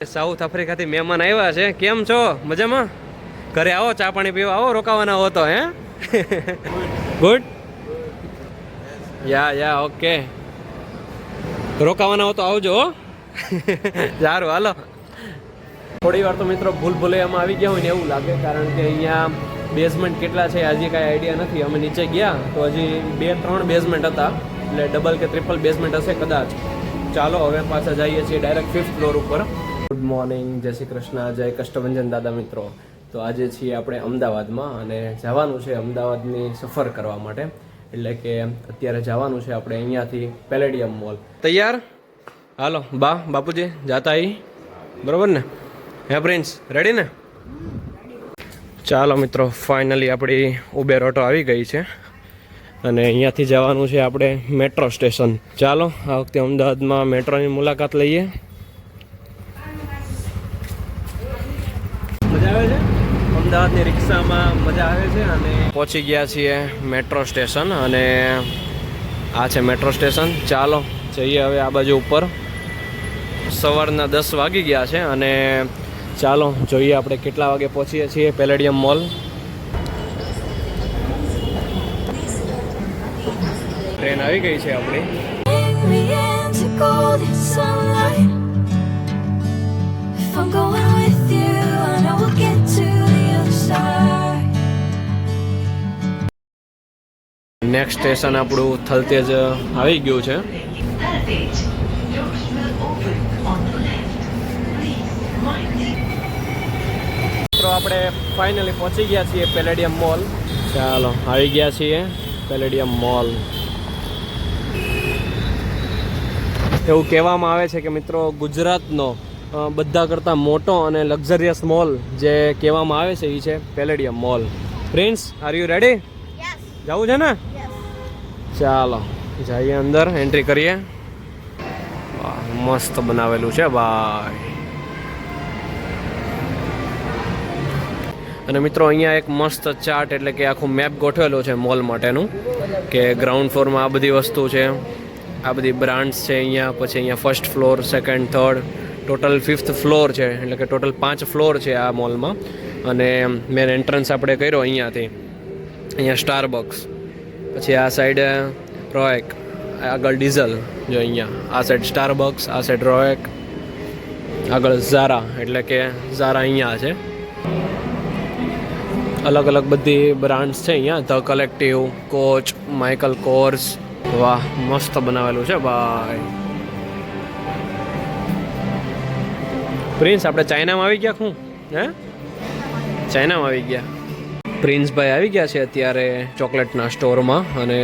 South આફ્રિકાથી મહેમાન આવ્યા છે. કેમ છો? મજામાં? ઘરે આવો, ચા પાણી પીવા આવો, રોકાવાના હો તો. Hey good. યા ઓકે. રોકાવાના હો તો આવજો. સારું, હાલો. થોડી વાર તો મિત્રો ભૂલ ભૂલૈયામાં આવી ગયા હોય ને એવું લાગે, કારણ કે અહીંયા બેઝમેન્ટ કેટલા છે હજી કાંઈ આઈડિયા નથી. અમે નીચે ગયા તો હજી 2-3 બેઝમેન્ટ હતા, એટલે ડબલ કે ટ્રિપલ બેઝમેન્ટ હશે કદાચ. ચાલો હવે પાછા જઈએ છીએ ડાયરેક્ટ 5th ફ્લોર ઉપર. ગુડ મોર્નિંગ, જય શ્રી કૃષ્ણ, જય કષ્ટભંજન દાદા મિત્રો. તો આજે છીએ આપણે અમદાવાદમાં અને જવાનું છે અમદાવાદની સફર કરવા માટે. એટલે કે અત્યારે જવાનું છે આપણે અહીંયાથી પેલેડિયમ મોલ. તૈયાર? હાલો બાપુજી જાતા અહીં, બરોબર ને? હે પ્રિન્સ, રેડી ને? ચાલો મિત્રો, ફાઇનલી આપણી ઉબેર ઓટો આવી ગઈ છે અને અહીંયાથી જવાનું છે આપણે મેટ્રો સ્ટેશન. ચાલો આ વખતે અમદાવાદમાં મેટ્રોની મુલાકાત લઈએ. મજા આવે છે અમદાવાદની રિક્ષામાં, મજા આવે છે. અને પહોંચી ગયા છીએ મેટ્રો સ્ટેશન અને આ છે મેટ્રો સ્ટેશન. ચાલો જઈએ હવે આ બાજુ ઉપર. સવારના 10 વાગી ગયા છે અને ચાલો જોઈએ આપણે કેટલા વાગે પહોંચીએ છીએ પેલેડિયમ મોલ. ટ્રેન આવી ગઈ છે આપણી. નેક્સ્ટ સ્ટેશન આપણું થલતેજ આવી ગયું છે. આપણે ફાઇનલી પહોંચી ગયા છીએ પેલેડિયમ મોલ. ચાલો આવી ગયા છીએ પેલેડિયમ મોલ. એવું કહેવામાં આવે છે કે મિત્રો ગુજરાતનો બધા કરતાં મોટો અને લક્ઝરિયસ મોલ જે કહેવામાં આવે છે એ છે palladium mall. Prince, are you ready? જવું છે ને? ચાલો જઈએ અંદર, એન્ટ્રી કરીએ. મસ્ત બનાવેલું છે ભાઈ. અને મિત્રો અહીંયા એક મસ્ત ચાર્ટ એટલે કે આખું મેપ ગોઠવેલો છે મોલ માટેનું, કે ગ્રાઉન્ડ ફ્લોરમાં આ બધી વસ્તુ છે, આ બધી બ્રાન્ડ્સ છે અહીંયા. પછી અહીંયા 1st floor, 2nd, 3rd, total 5th floor છે. એટલે કે ટોટલ 5 ફ્લોર છે આ મોલમાં. અને મેન એન્ટ્રન્સ આપણે કર્યો અહીંયાથી. અહીંયા સ્ટારબક્સ, પછી આ સાઈડ રોએક, આગળ ડીઝલ. જો અહીંયા આ સાઈડ સ્ટારબક્સ, આ સાઈડ રોએક, આગળ ઝારા, એટલે કે ઝારા અહીંયા છે. અલગ અલગ બધી બ્રાન્ડ્સ છે અહીંયા. The collective, coach, Michael course. વાહ, મસ્ત બનાવેલું છે ભાઈ. પ્રિન્સ, આપણે ચાઇનામાં આવી ગયા. શું હે? ચાઇનામાં આવી ગયા. પ્રિન્સભાઈ આવી ગયા છે અત્યારે ચોકલેટના સ્ટોરમાં. અને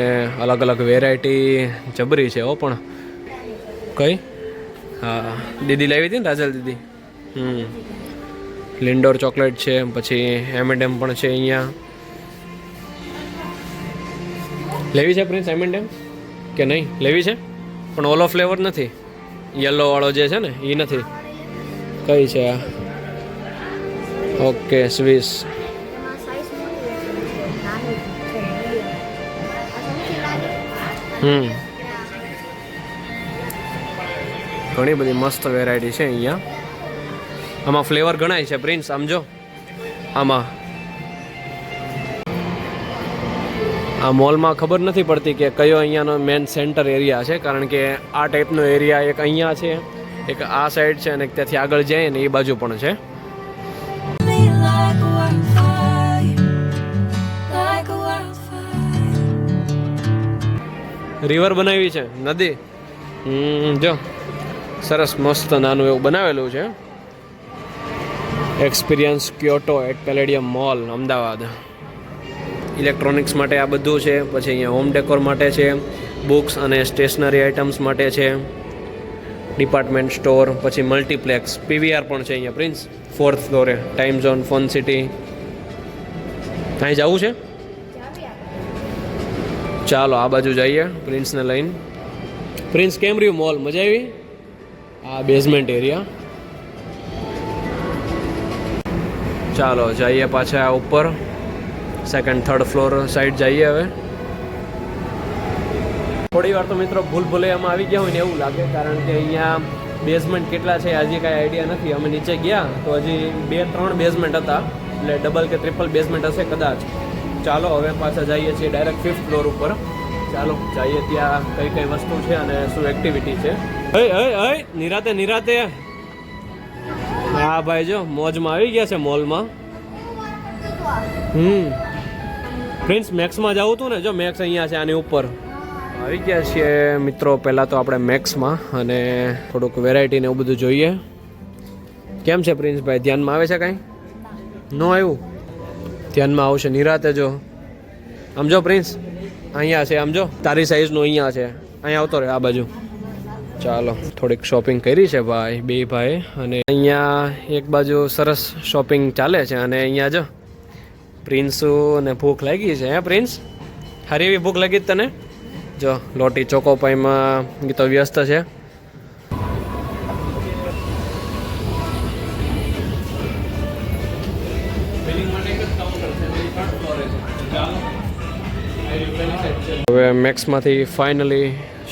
અલગ અલગ વેરાયટી જબરી છે. પણ કઈ? હા, દીદી લાવી હતી ને, રાજલ દીદી. લિન્ડોર ચોકલેટ છે, પછી M&M પણ છે અહીંયા. લેવી છે પ્રિન્સ M&M કે નહીં? લેવી છે પણ ઓલો ફ્લેવર નથી, યલો વાળો જે છે ને એ નથી. કઈ છે આ? Okay, Swiss. ઘણી બધી મસ્ત વેરાયટી છે અહીંયા. આમાં ફ્લેવર ઘણાય છે પ્રિન્સ, સમજો. આમાં આ મોલમાં ખબર નથી પડતી કે કયો અહીંયાનો મેન સેન્ટર એરિયા છે, કારણ કે આ ટાઈપનો એરિયા એક અહીંયા છે, એક આ સાઈડ છે, અને ત્યાંથી આગળ જાય ને એ બાજુ પણ છે. રિવર બનાવી છે, નદી. જો સરસ મસ્ત નાનું એવું બનાવેલું છે. Experience Kyoto at Palladium mall, Ahmedabad. Electronics માટે આ બધું છે. પછી અહીંયા હોમ ડેકોર માટે છે, બુક્સ અને સ્ટેશનરી આઇટમ્સ માટે છે, ડિપાર્ટમેન્ટ સ્ટોર, પછી મલ્ટીપ્લેક્સ, PVR પણ છે અહીંયા પ્રિન્સ 4th ફ્લોરે. Time Zone, Fun City. અહીં જવું છે? ચાલો આ બાજુ જઈએ પ્રિન્સને લઈને. પ્રિન્સ, કેમ રહ્યું મોલ? મજા આવી? આ બેઝમેન્ટ એરિયા. ચાલો જઈએ પાછા ઉપર 2nd, 3rd ફ્લોર સાઈડ જઈએ હવે. થોડી વાર તો મિત્રો ભૂલ ભૂલૈયામાં આવી ગયા હોય ને એવું લાગે, કારણ કે અહીંયા બેઝમેન્ટ કેટલા છે હજી કાંઈ આઈડિયા નથી. અમે નીચે ગયા તો હજી 2-3 બેઝમેન્ટ હતા, એટલે ડબલ કે ટ્રિપલ બેઝમેન્ટ હશે કદાચ. ચાલો હવે પાછા જઈએ છીએ ડાયરેક્ટ 5th ફ્લોર ઉપર. ચાલો જઈએ ત્યાં કઈ કઈ વસ્તુ છે અને શું એક્ટિવિટી છે. નિરાતે નિરાતે. હા ભાઈ જો મોજમાં આવી ગયા છે મોલમાં. પ્રિન્સ મેક્સમાં જવું હતું ને, જો મેક્સ અહીંયા છે આની ઉપર. આવી ગયા છીએ મિત્રો પહેલાં તો આપણે મેક્સમાં, અને થોડુંક વેરાયટી ને એવું બધું જોઈએ. કેમ છે પ્રિન્સભાઈ, ધ્યાનમાં આવે છે કાંઈ? ન આવ્યું? ધ્યાનમાં આવશે નિરાતે. જો આમ જો પ્રિન્સ, અહીંયા છે આમ જો, તારી સાઈઝનું અહીંયા છે, અહીંયા આવતો રહે આ બાજુ. ચાલો થોડીક શોપિંગ કરી છે ભાઈ, બે ભાઈ. અને અહીંયા એક બાજુ સરસ શોપિંગ ચાલે છે, અને અહીંયા જો પ્રિન્સને ભૂખ લાગી છે. હે પ્રિન્સ, સારી એવી ભૂખ લાગી તને? જો લોટી ચોકોપાઈમાં તો વ્યસ્ત છે. હવે મેક્સમાંથી ફાઇનલી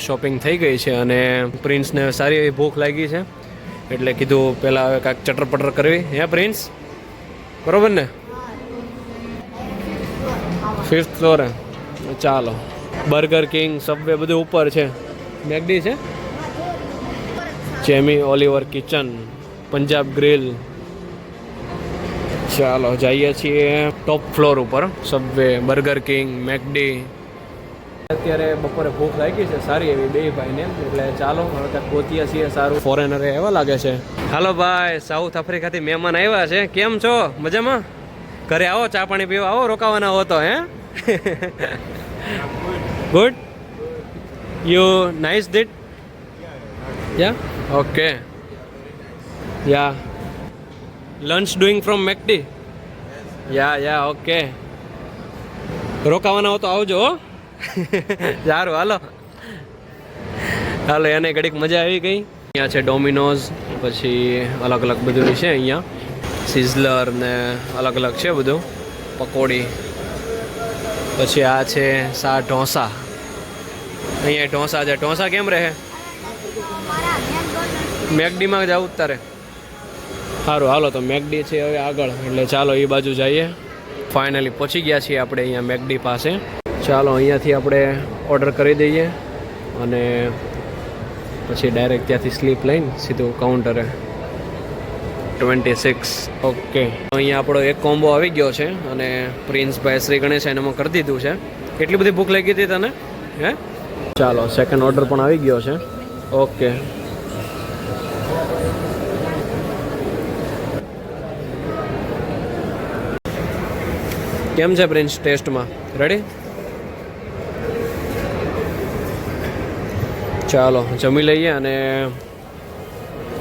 શોપિંગ થઈ ગઈ છે, અને પ્રિન્સને સારી એવી ભૂખ લાગી છે, એટલે કીધું પહેલાં હવે કાંઈક ચટર-પટર કરવી. હે પ્રિન્સ, બરોબર ને? 5th ફ્લોરે. ચાલો બર્ગર કિંગ, સબવે બધું ઉપર છે. મેકડી છે, Jamie Oliver kitchen, Punjab grill. ચાલો જઈએ છીએ ટોપ ફ્લોર ઉપર. Subway, burger king, McD. અત્યારે બપોરે ભૂખ લાગી છે સારી એવી બે ભાઈને, એટલે ચાલો હવે ત્યાં ગોતીએ છીએ સારું. ફોરેનરે એવા લાગે છે. હાલો ભાઈ, સાઉથ આફ્રિકાથી મહેમાન આવ્યા છે. કેમ છો? મજામાં? ઘરે આવો, ચા પાણી પીવા આવો, રોકાવાના હો તો. Hey good. You nice did? Yeah okay. Yeah lunch doing from McD? Yeah okay. રોકાવાના હો તો આવજો. સારું હાલો હાલો. એને ઘડીક મજા આવી ગઈ. અહીંયા છે ડોમિનોઝ, પછી અલગ અલગ બધું છે અહીંયા. સિઝલર ને અલગ અલગ છે બધું, પકોડી. પછી આ છે ઢોસા. અહીંયા ઢોસા છે. ઢોસા કેમ રહે? મેકડીમાં જવું તારે? સારું હાલો, તો મેકડી છે હવે આગળ, એટલે ચાલો એ બાજુ જઈએ. ફાઇનલી પહોંચી ગયા છીએ આપણે અહીંયા મેકડી પાસે. ચાલો અહીંયાથી આપણે ઓર્ડર કરી દઈએ, અને પછી ડાયરેક્ટ ત્યાંથી સ્લીપ લઈને સીધું કાઉન્ટરે. 26. ઓકે, અહીંયા આપણો એક કોમ્બો આવી ગયો છે, અને પ્રિન્સભાઈ શ્રી ગણેશ એનામાં કરી દીધું છે. કેટલી બધી ભૂખ લાગી હતી તને? હે ચાલો સેકન્ડ ઓર્ડર પણ આવી ગયો છે. ઓકે, કેમ છે પ્રિન્સ ટેસ્ટમાં? રેડી? ચાલો જમી લઈએ, અને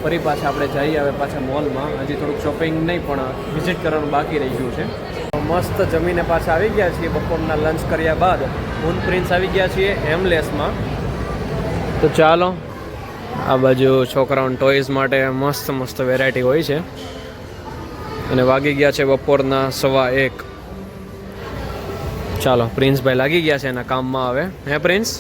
ફરી પાછા આપણે જઈએ હવે પાછા મોલમાં. હજી થોડુંક શોપિંગ નહીં પણ વિઝિટ કરવાનું બાકી રહી ગયું છે. મસ્ત જમીને પાછા આવી ગયા છીએ બપોરના લંચ કર્યા બાદ. હું પ્રિન્સ આવી ગયા છીએ એમલેસમાં. તો ચાલો, આ બાજુ છોકરાઓના ટોયઝ માટે મસ્ત મસ્ત વેરાયટી હોય છે. અને વાગી ગયા છે બપોરના 1:15. ચાલો પ્રિન્સભાઈ લાગી ગયા છે એના કામમાં હવે. હે પ્રિન્સ?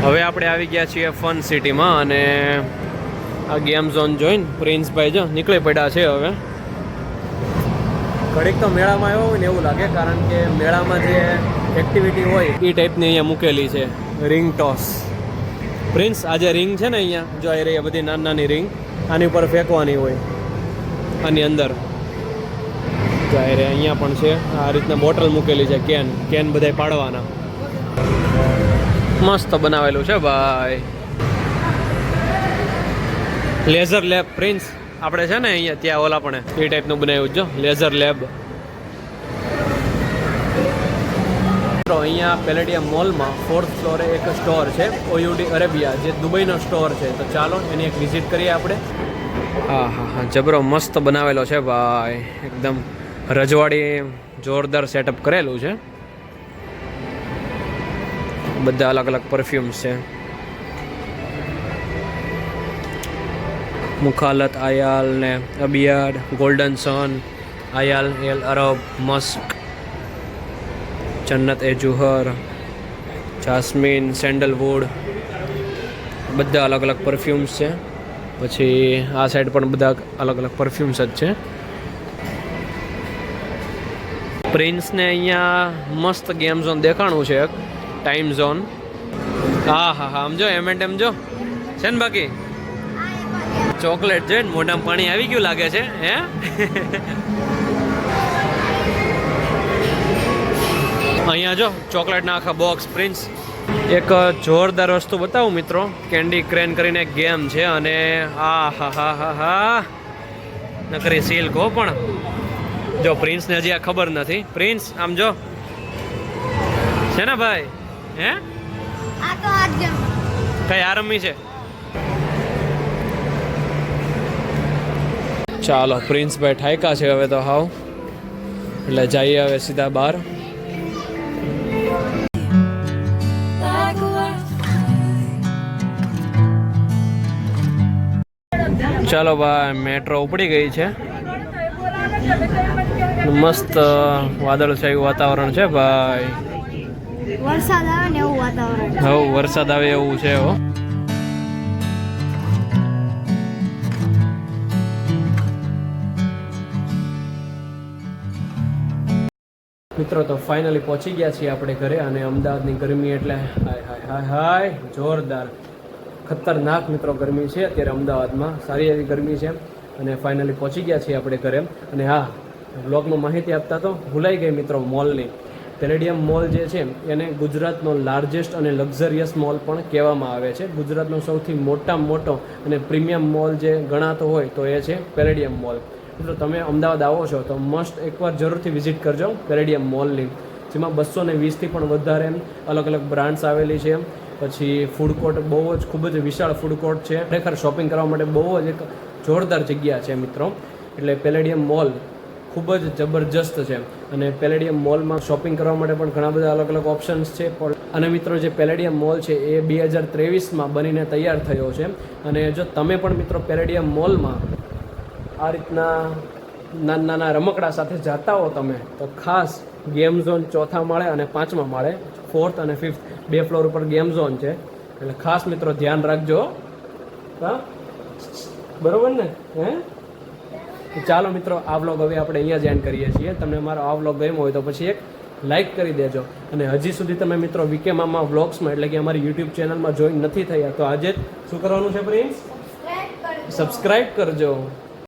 હવે આપણે આવી ગયા છીએ ફન સિટીમાં, અને આ ગેમ ઝોન જોઈને પ્રિન્સભાઈ જો નીકળી પડ્યા છે હવે. ઘડીક તો મેળામાં આવ્યો હોય ને એવું લાગે, કારણ કે મેળામાં જે એક્ટિવિટી હોય એ ટાઈપની અહીંયા મૂકેલી છે. Ring toss. પ્રિન્સ, આ જે રિંગ છે ને અહીંયા જો આવી રહી, બધી નાની નાની રિંગ આની ઉપર ફેંકવાની હોય. આની અંદર જો આવી રહી, અહીંયા પણ છે આ રીતના બોટલ મૂકેલી છે. કેન બધાય પાડવાના. મસ્ત બનાવેલું છે ભાઈ. Laser lab. પ્રિન્સ, આપણે છે ને અહીંયા ત્યાં ઓલા પણ એ ટાઈપનું બનાવ્યું જો, લેઝર લેબ. અહીંયા પેલેડિયમ મોલમાં 4th ફ્લોરે એક સ્ટોર છે, ઓયુડી અરેબિયા, જે દુબઈનો સ્ટોર છે. તો ચાલો એની એક વિઝિટ કરીએ આપણે. હા, જબરો મસ્ત બનાવેલો છે ભાઈ, એકદમ રજવાડી જોરદાર સેટઅપ કરેલું છે. બધા અલગ અલગ પરફ્યુમ્સ છે. મુખાલત, આયાલ ને અબિયાડ, ગોલ્ડન સન, આયાલ, એલ અરબ, મસ્ક. જન્નત એ જુહર, જાસ્મીન, સેન્ડલવુડ, બધા અલગ અલગ પરફ્યુમ્સ છે. પછી આ સાઈડ પણ બધા અલગ અલગ પરફ્યુમ્સ જ છે. પ્રિન્સને અહીંયા મસ્ત ગેમ ઝોન દેખાણું છે, એક ટાઈમ ઝોન. હા હા હા, સમજો એમ એન્ડ એમ જો છે ને. બાકી ચોકલેટ છે ને, મોઢામાં પાણી આવી ગયું લાગે છે હે. અહીંયા જો ચોકલેટના આખા બોક્સ પ્રિન્સ. એક જોરદાર વસ્તુ બતાવું મિત્રો, કેન્ડી ક્રેન કરીને એક ગેમ છે અને આ હા હા હા હા નકરી સિલ્ક હો. પણ જો પ્રિન્સને હજી આ ખબર નથી. પ્રિન્સ આમ જો છે ને ભાઈ, હે કઈ આ રમી છે. ચાલો પ્રિન્સ ભાઈ ઠાયકા છે હવે તો હાવ, એટલે જઈએ હવે સીધા બહાર. ચાલો ભાઈ, મેટ્રો ઉપડી ગઈ છે. મસ્ત વાદળછાયું વાતાવરણ છે ભાઈ. વરસાદ આવે ને એવું વાતાવરણ. હવે વરસાદ આવે એવું છે હો. મિત્રો તો ફાઇનલી પહોંચી ગયા છીએ આપણે ઘરે. અને અમદાવાદની ગરમી એટલે હાય હાય હાય હાય જોરદાર ખતરનાક મિત્રો ગરમી છે અત્યારે અમદાવાદમાં. સારી એવી ગરમી છે અને ફાઇનલી પહોંચી ગયા છીએ આપણે ઘરે. અને હા, બ્લોગમાં માહિતી આપતા તો ભૂલાઈ ગઈ મિત્રો મોલની. પેલેડિયમ મોલ જે છે એને ગુજરાતનો લાર્જેસ્ટ અને લક્ઝરિયસ મોલ પણ કહેવામાં આવે છે. ગુજરાતનો સૌથી મોટામાં મોટો અને પ્રીમિયમ મોલ જે ગણાતો હોય તો એ છે પેલેડિયમ મોલ. મિત્રો તમે અમદાવાદ આવો છો તો મસ્ટ એકવાર જરૂરથી વિઝિટ કરજો પેલેડિયમ મોલની, જેમાં 220થી પણ વધારે અલગ અલગ બ્રાન્ડ્સ આવેલી છે. પછી ફૂડ કોર્ટ બહુ જ ખૂબ જ વિશાળ ફૂડ કોર્ટ છે. ખરેખર શોપિંગ કરવા માટે બહુ જ એક જોરદાર જગ્યા છે મિત્રો. એટલે પેલેડિયમ મોલ ખૂબ જ જબરજસ્ત છે. અને પેલેડિયમ મોલમાં શોપિંગ કરવા માટે પણ ઘણા બધા અલગ અલગ ઓપ્શન્સ છે. અને મિત્રો જે પેલેડિયમ મોલ છે એ 2023માં બનીને તૈયાર થયો છે. અને જો તમે પણ મિત્રો પેલેડિયમ મોલમાં આ રીતના નાના નાના રમકડા સાથે જતા હો તમે, તો ખાસ ગેમ ઝોન 4થા માળે અને 5મા માળે, 4th અને 5th 2 ફ્લોર ઉપર ગેમ ઝોન છે. એટલે ખાસ મિત્રો ધ્યાન રાખજો. હા બરોબર ને? હે ચાલો મિત્રો, આ વ્લોગ હવે આપણે અહીંયા જ એન્ડ કરીએ છીએ. તમને મારો આ વ્લોગ ગમ્યો હોય તો પછી એક લાઇક કરી દેજો. અને હજી સુધી તમે મિત્રો વીકે મામા વ્લોગ્સમાં એટલે કે અમારી યુટ્યુબ ચેનલમાં જોઈન નથી થયા તો આજે જ શું કરવાનું છે પ્રિન્સ? સબસ્ક્રાઈબ કરજો.